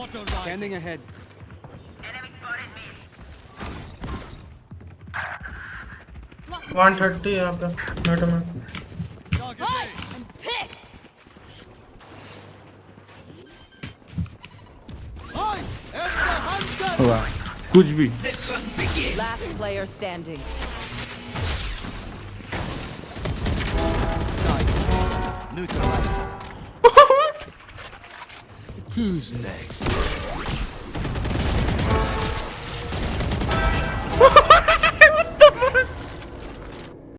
Standing ahead. 130 यहाँ पे mid में. I'm pissed. वाह कुछ भी. Last player standing. Neutralized. Who's next?